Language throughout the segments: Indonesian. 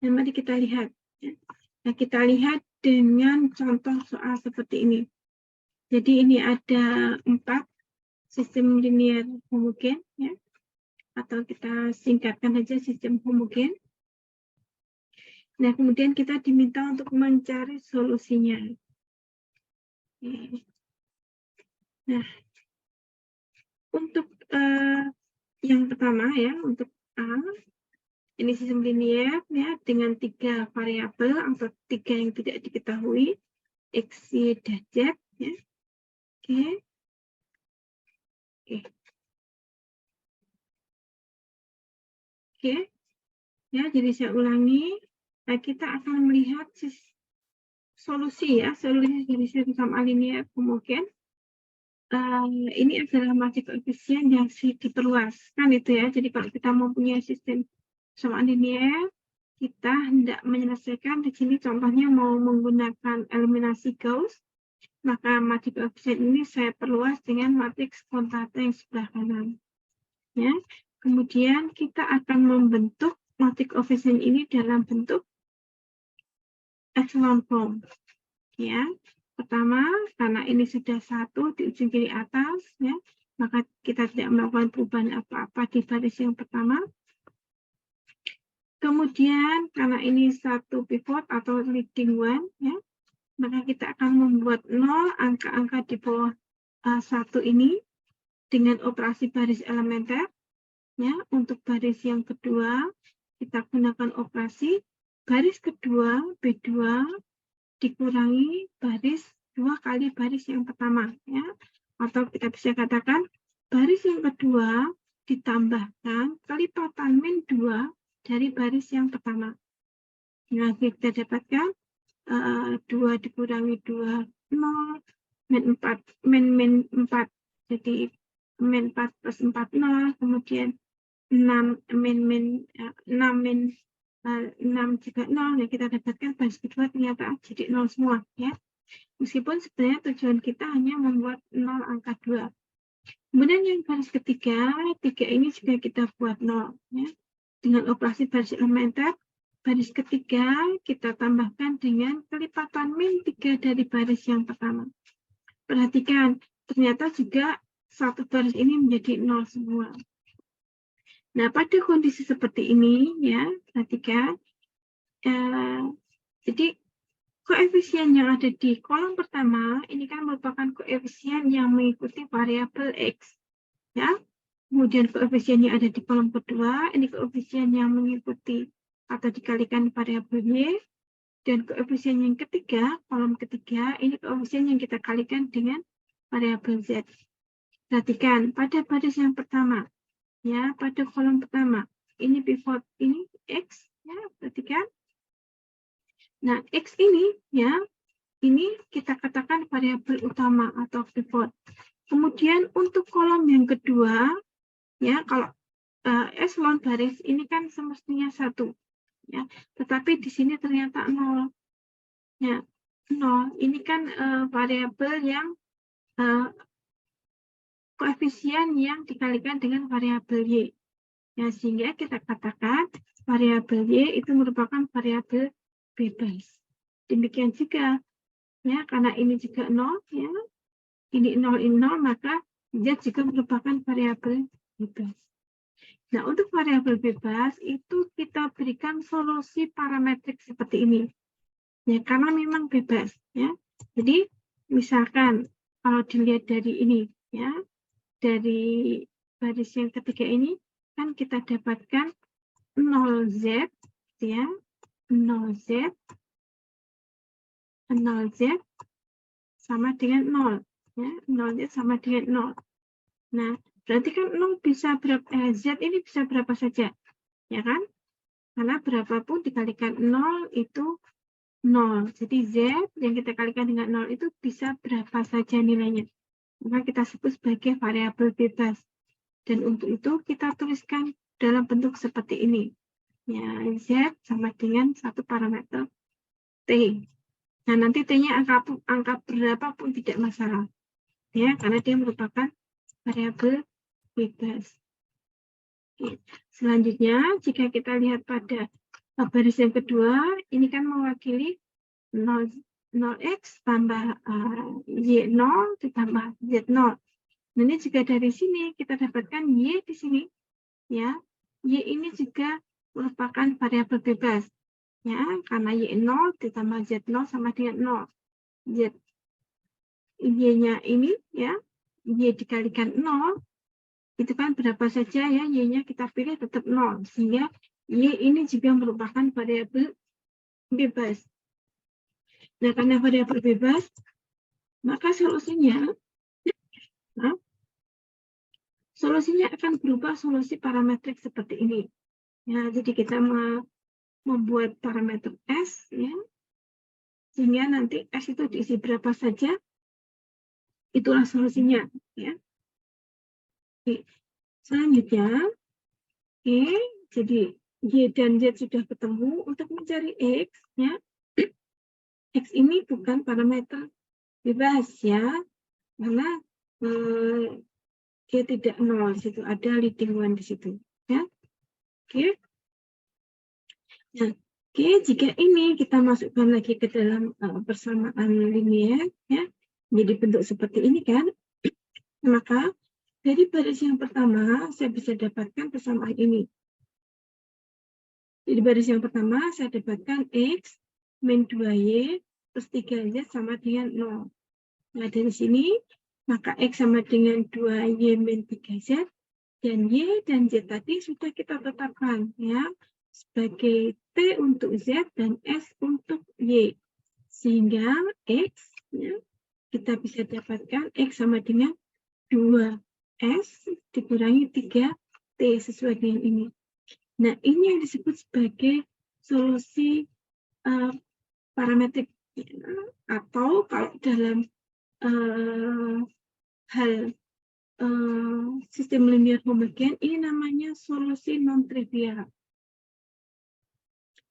Nah, mari kita lihat. Nah, kita lihat dengan contoh soal seperti ini. Jadi ini ada 4 sistem linear homogen, ya, atau kita singkatkan saja sistem homogen. Nah, kemudian kita diminta untuk mencari solusinya. Nah, untuk yang pertama ya, untuk A, ini sistem linear ya dengan 3 variabel atau 3 yang tidak diketahui, X, Y, dan Z ya. Oke. Oke. Ya, jadi saya ulangi. Nah, kita akan melihat solusi ya, solusi dari sistem linear homogen. Ini adalah matrix koefisien yang diperluas kan itu ya. Jadi kalau kita mempunyai sistem sama linear, kita hendak menyelesaikan di sini contohnya mau menggunakan eliminasi Gauss, maka matrix koefisien ini saya perluas dengan matriks kontata yang sebelah kanan. Ya. Kemudian kita akan membentuk matrix koefisien ini dalam bentuk echelon form. Ya. Pertama, karena ini sudah 1 di ujung kiri atas, ya, maka kita tidak melakukan perubahan apa-apa di baris yang pertama. Kemudian, karena ini 1 pivot atau leading one, ya, maka kita akan membuat 0 angka-angka di bawah 1 ini dengan operasi baris elementer. Ya, untuk baris yang kedua, kita gunakan operasi baris kedua B2 dikurangi baris 2 kali baris yang pertama, ya. Atau kita bisa katakan baris yang kedua ditambahkan kelipatan min 2 dari baris yang pertama. Nah, kita dapatkan 2 dikurangi 2, 0, min 4, jadi min 4 plus 4, 0, kemudian 6 juga 0, ya kita dapatkan baris kedua ternyata jadi 0 semua ya. Meskipun sebenarnya tujuan kita hanya membuat 0 angka 2. Kemudian yang baris ketiga, 3 ini juga kita buat 0 ya. Dengan operasi baris elementer, baris ketiga kita tambahkan dengan kelipatan min 3 dari baris yang pertama. Perhatikan, ternyata juga satu baris ini menjadi 0 semua. Nah, pada kondisi seperti ini, ya, perhatikan, jadi koefisien yang ada di kolom pertama ini kan merupakan koefisien yang mengikuti variabel X, ya. Kemudian koefisien yang ada di kolom kedua ini koefisien yang mengikuti atau dikalikan variabel Y, dan koefisien yang ketiga, kolom ketiga, ini koefisien yang kita kalikan dengan variabel Z. Perhatikan pada baris yang pertama. Ya, pada kolom pertama, ini pivot, ini X, ya, perhatikan. Nah, X ini, ya, ini kita katakan variabel utama atau pivot. Kemudian untuk kolom yang kedua, ya, kalau echelon baris ini kan semestinya 1, ya, tetapi di sini ternyata 0, ya, 0. Ini kan variabel yang koefisien yang dikalikan dengan variabel Y. Ya, sehingga kita katakan variabel Y itu merupakan variabel bebas. Demikian juga, ya, karena ini juga 0, ya, ini 0, ini 0, maka Z juga merupakan variabel bebas. Nah, untuk variabel bebas itu kita berikan solusi parametrik seperti ini. Ya, karena memang bebas, ya. Jadi, misalkan kalau dilihat dari ini, ya, dari baris yang ketiga ini, kan kita dapatkan 0Z, ya, 0Z sama dengan 0, ya, 0Z sama dengan 0. Nah, berarti kan 0 bisa berapa, Z ini bisa berapa saja, ya kan? Karena berapapun dikalikan 0 itu 0. Jadi Z yang kita kalikan dengan 0 itu bisa berapa saja nilainya. Maka kita sebut sebagai variabel bebas. Dan untuk itu kita tuliskan dalam bentuk seperti ini. Ya, Z sama dengan satu parameter T. Nah, nanti T-nya angka berapapun tidak masalah. Ya, karena dia merupakan variabel bebas. Oke. Selanjutnya, jika kita lihat pada Baris yang kedua, ini kan mewakili 0x tambah Y0 ditambah Z0. Nah, ini juga dari sini kita dapatkan Y di sini. Ya, Y ini juga merupakan variabel bebas. Ya, karena Y0 ditambah Z0 sama dengan 0. Z Y-nya ini, ya, Y dikalikan 0, itu kan berapa saja ya, Y-nya kita pilih tetap 0. Sehingga Y ini juga merupakan variabel bebas. Nah, karena variabel bebas, maka solusinya akan berubah solusi parametrik seperti ini. Ya, jadi kita membuat parameter S, ya, sehingga nanti S itu diisi berapa saja, itulah solusinya. Ya. Oke. Selanjutnya, oke, jadi Y dan Z sudah ketemu. Untuk mencari X, ya, X ini bukan parameter bebas, ya, karena dia tidak nol di situ, ada leading one di situ, ya. Oke. Nah, oke, jika ini kita masukkan lagi ke dalam persamaan linier, ya, jadi bentuk seperti ini kan, maka dari baris yang pertama saya bisa dapatkan persamaan ini. Jadi baris yang pertama saya dapatkan X min 2Y plus 3Z sama dengan 0. Nah, dari sini maka X sama dengan 2Y min 3Z, dan Y dan Z tadi sudah kita tetapkan, ya, sebagai T untuk Z dan S untuk Y. Sehingga X, ya, kita bisa dapatkan X sama dengan 2S dikurangi 3T sesuai dengan ini. Nah, ini yang disebut sebagai solusi parametrik, atau kalau dalam hal sistem linear homogen, ini namanya solusi non-trivial.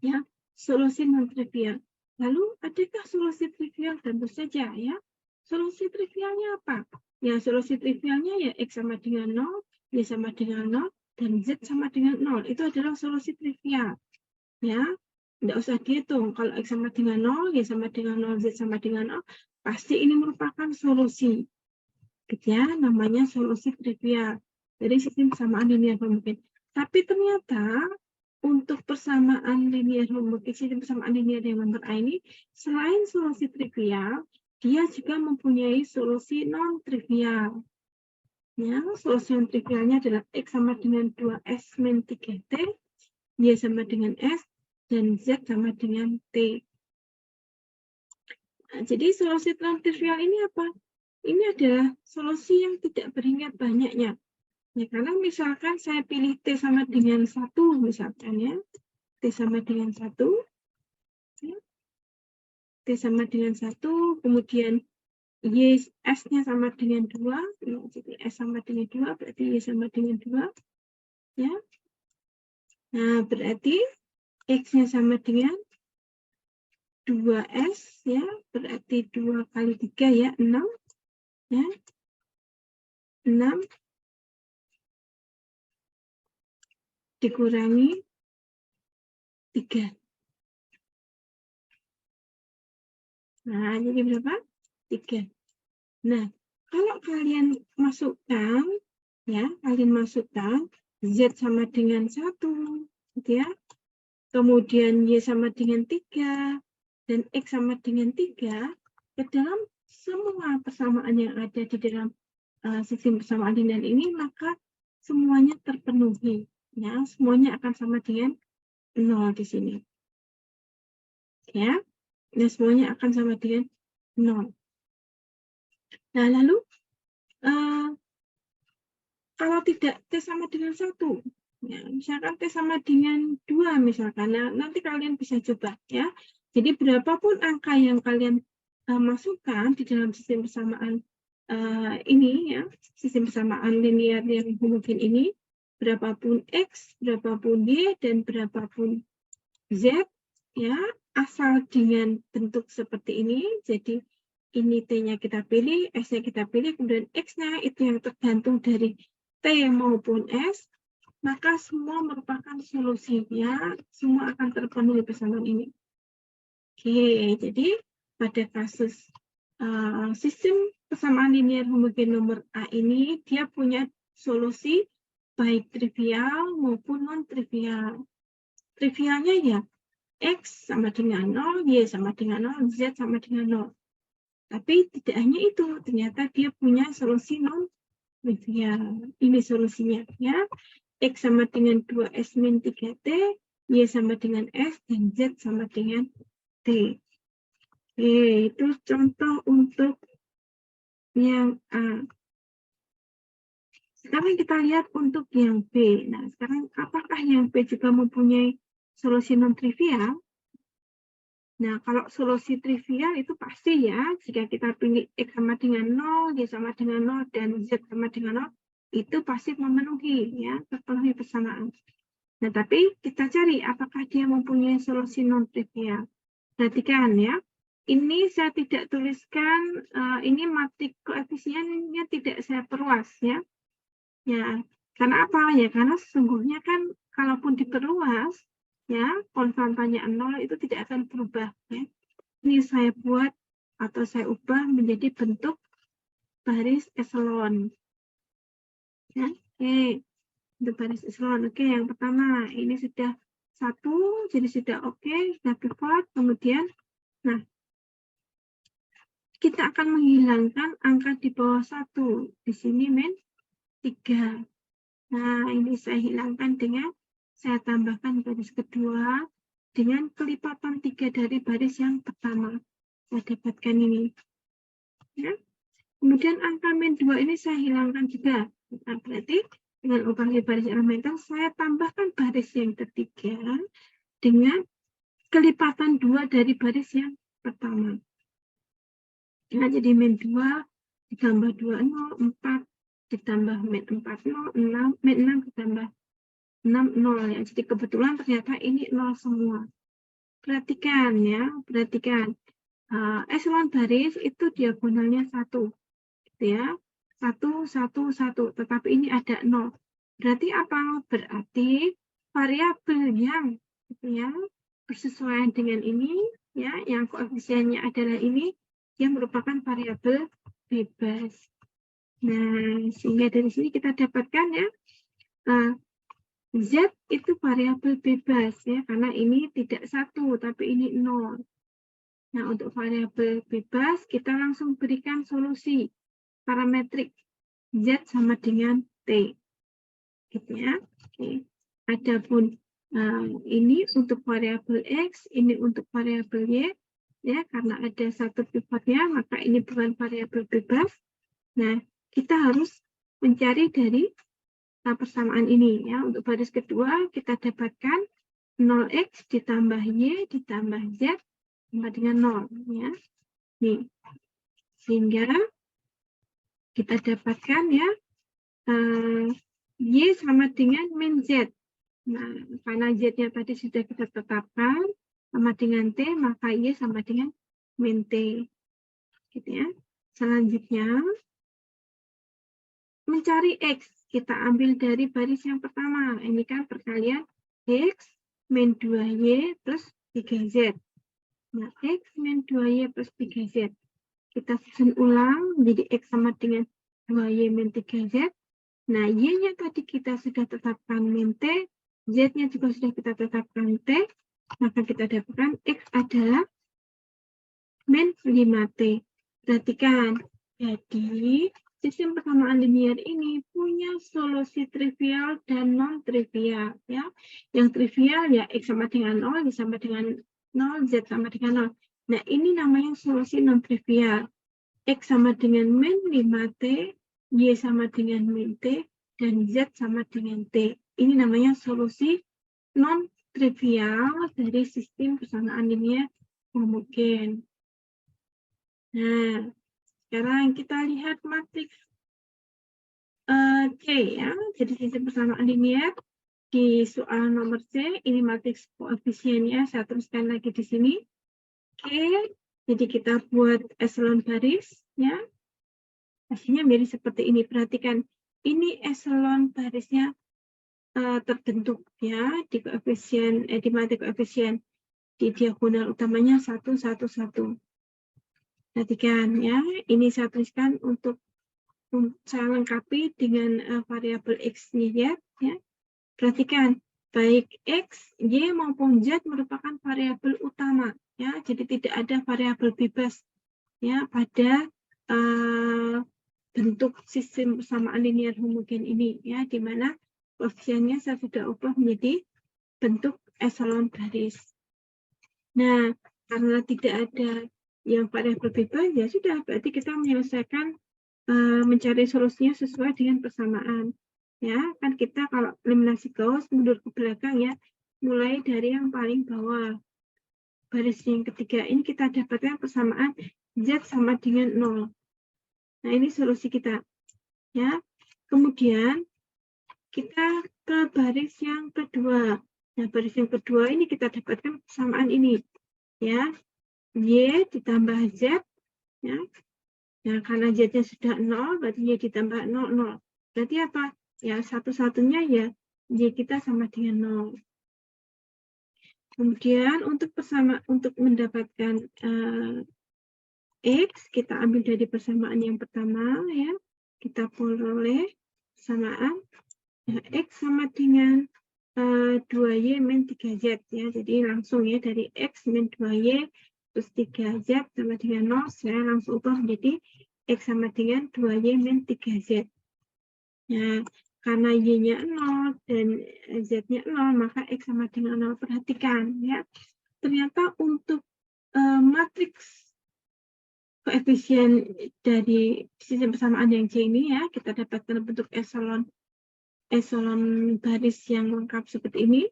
Ya, solusi non-trivial. Lalu, adakah solusi trivial? Tentu saja, ya. Solusi trivialnya apa? Ya, solusi trivialnya ya X sama dengan 0, Y sama dengan 0, dan Z sama dengan 0. Itu adalah solusi trivial. Ya, tidak usah dihitung. Kalau X sama dengan 0, Y sama dengan 0, Z sama dengan 0, pasti ini merupakan solusi. Ya, namanya solusi trivial dari sistem persamaan linear homogen. Tapi ternyata untuk persamaan linear homogen, sistem persamaan linear yang nomor A ini, selain solusi trivial, dia juga mempunyai solusi non-trivial. Ya, solusi non-trivialnya adalah X sama dengan 2S min 3T, Y sama dengan S, dan Z sama dengan T. Nah, jadi solusi non-trivial ini apa? Ini adalah solusi yang tidak beringat banyaknya. Ya, karena misalkan saya pilih T sama dengan 1, misalkan, ya. T sama dengan 1. Ya. T sama dengan 1, kemudian Y, S-nya sama dengan 2. Ya, jadi S sama dengan 2, berarti Y sama dengan 2. Ya. Nah, berarti X-nya sama dengan 2S, ya. Berarti 2 kali 3, ya, 6. Ya. 6 dikurangi 3. Nah, jadi berapa? 3. Nah, kalau kalian masukkan, ya, kalian masukkan Z sama dengan 1, gitu ya. Kemudian Y sama dengan 3, dan X sama dengan 3, ke dalam semua persamaan yang ada di dalam sistem persamaan linear ini, maka semuanya terpenuhi. Ya, semuanya akan sama dengan 0 di sini. Ya, nah, semuanya akan sama dengan 0. Nah, lalu kalau tidak T sama dengan 1, ya, misalkan T sama dengan 2, misalkan, nah, nanti kalian bisa coba, ya. Jadi berapapun angka yang kalian masukkan di dalam sistem persamaan ini, ya, sistem persamaan linear yang homogen ini, berapapun X, berapapun Y, dan berapapun Z, ya, asal dengan bentuk seperti ini, jadi ini T-nya kita pilih, S-nya kita pilih, kemudian X-nya itu yang tergantung dari T maupun S, maka semua merupakan solusi, ya. Semua akan terpenuhi persamaan ini. Oke, jadi pada kasus sistem persamaan linear homogen nomor A ini, dia punya solusi baik trivial maupun non-trivial. Trivialnya ya, X sama dengan 0, Y sama dengan 0, Z sama dengan 0. Tapi tidak hanya itu, ternyata dia punya solusi non-trivial. Ini solusinya, ya. X sama dengan 2S min 3T, Y sama dengan S, dan Z sama dengan T. Oke, itu contoh untuk yang A. Sekarang kita lihat untuk yang B. Nah, sekarang apakah yang B juga mempunyai solusi non-trivial? Nah, kalau solusi trivial itu pasti ya, jika kita pilih X sama dengan 0, Y sama dengan 0, dan Z sama dengan 0, itu pasti memenuhi, ya, terpenuhi persamaan. Nah, tapi kita cari apakah dia mempunyai solusi non-trivial. Perhatikan ya, ini saya tidak tuliskan, ini matrik koefisiennya tidak saya perluas ya. Ya, karena apa ya? Karena sesungguhnya kan kalaupun diperluas, ya konstantanya 0 itu tidak akan berubah. Ya. Ini saya buat atau saya ubah menjadi bentuk baris eselon. Ya, oke, bentuk baris eselon. Oke, yang pertama ini sudah 1, jadi sudah oke, sudah pivot. Kemudian, nah kita akan menghilangkan angka di bawah 1. Di sini min 3. Nah, ini saya hilangkan dengan saya tambahkan baris kedua dengan kelipatan 3 dari baris yang pertama. Saya dapatkan ini. Ya. Kemudian angka min 2 ini saya hilangkan juga. Nah, berarti dengan ubah baris elementer, saya tambahkan baris yang ketiga dengan kelipatan 2 dari baris yang pertama. Nah, jadi min 2 ditambah 2, 0, 4, ditambah min 4, 0, 6, min 6 ditambah 6, 0 ya. Jadi kebetulan ternyata ini 0 semua. Perhatikan ya, perhatikan. Eselon baris itu diagonalnya 1. Gitu ya. 1, 1, 1. Tetapi ini ada 0. Berarti apa? Berarti variabel yang gitu ya, bersesuaian dengan ini, ya, yang koefisiennya adalah ini, yang merupakan variabel bebas. Nah, sehingga dari sini kita dapatkan ya, Z itu variabel bebas ya, karena ini tidak 1, tapi ini 0. Nah, untuk variabel bebas, kita langsung berikan solusi parametrik Z sama dengan T. Gitu ya. Oke. Adapun ini untuk variabel X, ini untuk variabel Y, ya, karena ada satu pivotnya, maka ini bukan variabel bebas. Nah, kita harus mencari dari persamaan ini ya. Untuk baris kedua kita dapatkan 0x ditambah y ditambah z sama dengan 0 ya. Nih. Sehingga kita dapatkan ya y sama dengan min z. Nah, karena z-nya tadi sudah kita tetapkan sama dengan t, maka y sama dengan min t. Gitu ya. Selanjutnya mencari x, kita ambil dari baris yang pertama. Ini kan perkalian x min 2y plus 3z. Nah, x min 2y plus 3z. Kita susun ulang menjadi x sama dengan 2y min 3z. Nah, y-nya tadi kita sudah tetapkan min t, z-nya juga sudah kita tetapkan t, maka kita dapatkan x adalah min 5t. Perhatikan, jadi sistem persamaan linear ini punya solusi trivial dan non-trivial. Ya. Yang trivial ya X sama dengan 0, Y sama dengan 0, Z sama dengan 0. Nah, ini namanya solusi non-trivial. X sama dengan min 5T, Y sama dengan min T, dan Z sama dengan T. Ini namanya solusi non-trivial dari sistem persamaan linear homogen. Nah, sekarang kita lihat matriks C ya. Jadi sistem persamaan linear di soal nomor C, ini matriks koefisiennya saya tuliskan lagi di sini. Oke, jadi kita buat eselon baris ya. Hasilnya menjadi seperti ini. Perhatikan, ini eselon barisnya terbentuk ya di koefisien di mati koefisien di diagonal utamanya 1, 1, 1. Perhatikan ya, ini saya tuliskan untuk saya lengkapi dengan variabel X-nya ya. Perhatikan, baik X, Y maupun Z merupakan variabel utama ya. Jadi tidak ada variabel bebas ya pada bentuk sistem persamaan linear homogen ini ya, di mana koefisiennya saya sudah ubah menjadi bentuk eselon baris. Nah, karena tidak ada yang variabel bebas, ya sudah, berarti kita menyelesaikan mencari solusinya sesuai dengan persamaan. Ya, kan kita kalau eliminasi Gauss mundur ke belakang ya, mulai dari yang paling bawah. Baris yang ketiga ini kita dapatkan persamaan Z sama dengan 0. Nah, ini solusi kita. Ya. Kemudian kita ke baris yang kedua. Nah, baris yang kedua ini kita dapatkan persamaan ini. Ya. Y ditambah Z, ya. Nah, karena Z-nya sudah 0, berarti Y ditambah 0, 0. Berarti apa? Ya, satu-satunya ya Y kita sama dengan 0. Kemudian untuk mendapatkan X, kita ambil dari persamaan yang pertama, ya. Kita peroleh persamaan ya, X sama dengan 2Y min 3Z, ya. Jadi langsung ya, dari X min 2Y terus 3Z sama dengan 0, saya langsung ubah menjadi X sama dengan 2Y min 3Z. Ya, karena Y-nya 0 dan Z-nya 0, maka X sama dengan 0. Perhatikan, ya. Ternyata untuk matriks koefisien dari sistem persamaan yang C ini, ya, kita dapatkan bentuk eselon baris yang lengkap seperti ini.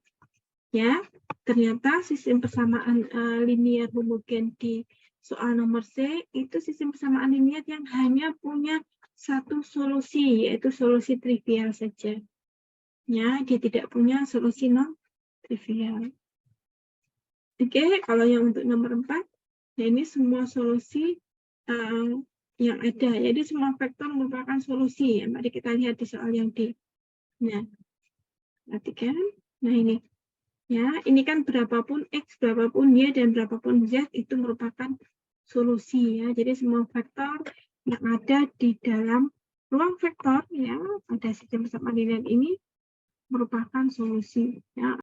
Ya, ternyata sistem persamaan linear homogen di soal nomor C itu sistem persamaan linear yang hanya punya satu solusi, yaitu solusi trivial saja. Ya, dia tidak punya solusi non trivial. Oke, kalau yang untuk nomor 4, nah ini semua solusi yang ada. Jadi semua vektor merupakan solusi. Ya. Mari kita lihat di soal yang D. Nah, perhatikan. Nah ini. Ya, ini kan berapapun X, berapapun Y, dan berapapun Z itu merupakan solusi ya. Jadi semua vektor yang ada di dalam ruang vektor ya pada sistem persamaan linear ini merupakan solusi ya.